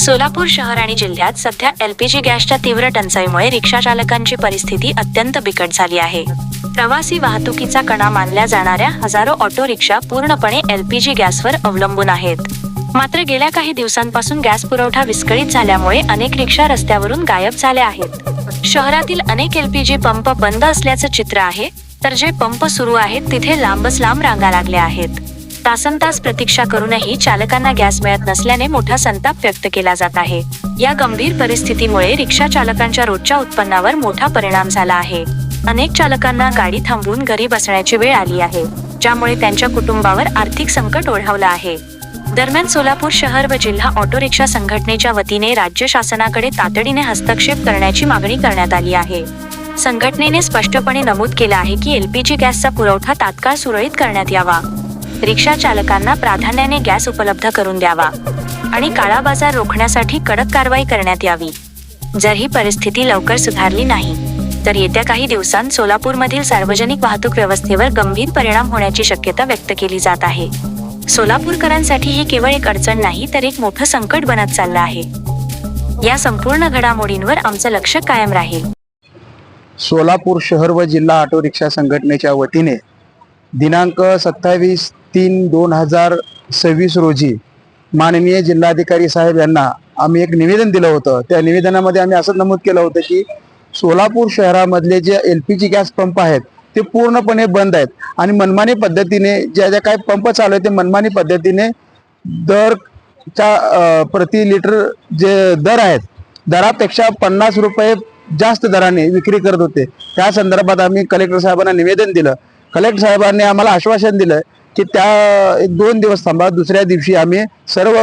सोलापूर शहर आणि जिल्ह्यात सध्या एलपीजी गॅसच्या तीव्र टंचाईमुळे रिक्षा चालकांची परिस्थिती अत्यंत बिकट झाली आहे। प्रवासी वाहतुकीचा कणा मानल्या जाणाऱ्या हजारो ऑटो रिक्षा पूर्णपणे एलपीजी गॅसवर अवलंबून आहेत। मात्र गेल्या काही दिवसांपासून गॅस पुरवठा विस्कळीत झाल्यामुळे अनेक रिक्षा रस्त्यावरून गायब झाल्या आहेत। शहरातील अनेक एलपीजी पंप बंद असल्याचं चित्र आहे, तर जे पंप सुरू आहेत तिथे लांबच लांब रांगा लागल्या आहेत। तासनतास प्रतीक्षा करूनही चालकांना गॅस मिळत नसल्याने मोठा संताप व्यक्त केला जात आहे। या गंभीर परिस्थितीमुळे रिक्षा चालकांच्या रोजच्या उत्पन्नावर मोठा परिणाम झाला आहे। अनेक चालकांना गाडी थांबवून घरी बसण्याची वेळ आली आहे, ज्यामुळे त्यांच्या कुटुंबावर आर्थिक संकट ओढावलं आहे। दरम्यान सोलापूर शहर व जिल्हा ऑटो रिक्षा संघटनेच्या वतीने राज्य शासनाकडे तातडीने हस्तक्षेप करण्याची मागणी करण्यात आली आहे। संघटनेने स्पष्टपणे नमूद केलं आहे की एलपीजी गॅसचा पुरवठा तात्काळ सुरळीत करण्यात यावा, रिक्षा चालकांना प्राधान्याने गॅस उपलब्ध करून द्यावा आणि काळा बाजार रोखण्यासाठी कडक कारवाई करण्यात यावी। जर ही परिस्थिती लवकर सुधारली नाही तर येत्या काही दिवसांत सोलापूरमधील सार्वजनिक वाहतूक व्यवस्थेवर गंभीर परिणाम होण्याची शक्यता व्यक्त केली जात आहे। सोलापूरकरांसाठी ही केवळ एक अडचण नाही तर एक मोठं संकट बनत चाललं आहे। या संपूर्ण घडामोडींवर आमचं लक्ष कायम राहील। सोलापूर शहर व जिल्हा ऑटो रिक्षा संघटनेच्या वतीने दिनांक 27/3/2026 रोजी माननीय जिल्हाधिकारी साहेब यांना आम्ही एक निवेदन दिलं होतं। त्या निवेदनामध्ये आम्ही असं नमूद केलं होतं की सोलापूर शहरामधले जे एलपीजी गॅस पंप आहेत ते पूर्णपणे बंद आहेत आणि मनमानी पद्धतीने ज्या काही पंप चालू आहेत ते मनमानी पद्धतीने दरच्या प्रति लिटर जे दर आहेत दरापेक्षा 50 रुपये जास्त दराने विक्री करत होते। त्या संदर्भात आम्ही कलेक्टर साहेबांना निवेदन दिलं। कलेक्टर साहेबांनी आम्हाला आश्वासन दिलं की त्या 1-2 दिवस थांबा, दुसऱ्या दिवशी आम्ही सर्व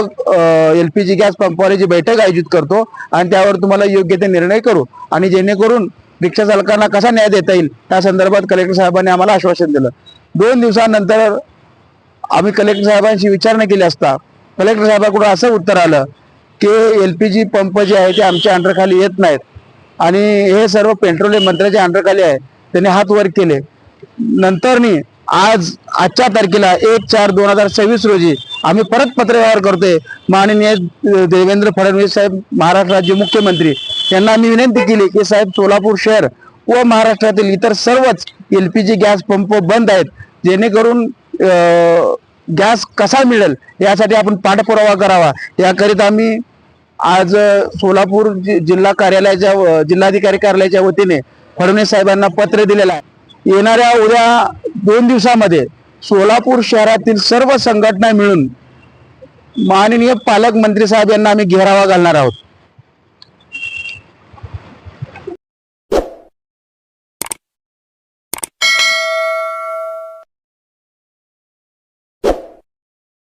एलपीजी गॅस पंपवाल्याची बैठक आयोजित करतो आणि त्यावर तुम्हाला योग्य ते निर्णय करू आणि जेणेकरून रिक्षा चालकांना कसा न्याय देता येईल त्या संदर्भात कलेक्टर साहेबांनी आम्हाला आश्वासन दिलं। 2 दिवसानंतर आम्ही कलेक्टर साहेबांशी विचारणा केली असता कलेक्टर साहेबांकडून असं उत्तर आलं की एलपीजी पंप जे आहे ते आमच्या अंडरखाली येत नाहीत आणि हे सर्व पेट्रोलियम मंत्र्याच्या अंडरखाली आहे। त्यांनी हात वर केले। नंतरनी आजच्या तारखेला 1/4/2026 रोजी आम्ही परत पत्रव्यवहार करतोय। माननीय देवेंद्र फडणवीस साहेब महाराष्ट्र राज्य मुख्यमंत्री यांना आम्ही विनंती केली की साहेब सोलापूर शहर व महाराष्ट्रातील इतर सर्वच एलपीजी गॅस पंप बंद आहेत, जेणेकरून गॅस कसा मिळेल यासाठी आपण पाठपुरावा करावा। याकरिता आम्ही आज सोलापूर जिल्हाधिकारी कार्यालयाच्या वतीने फडणवीस साहेबांना पत्र दिलेलं आहे। येणाऱ्या उद्या 2 दिवसामध्ये सोलापूर शहरातील सर्व संघटना मिळून माननीय पालकमंत्री साहेब यांना आम्ही घेरावा घालणार आहोत।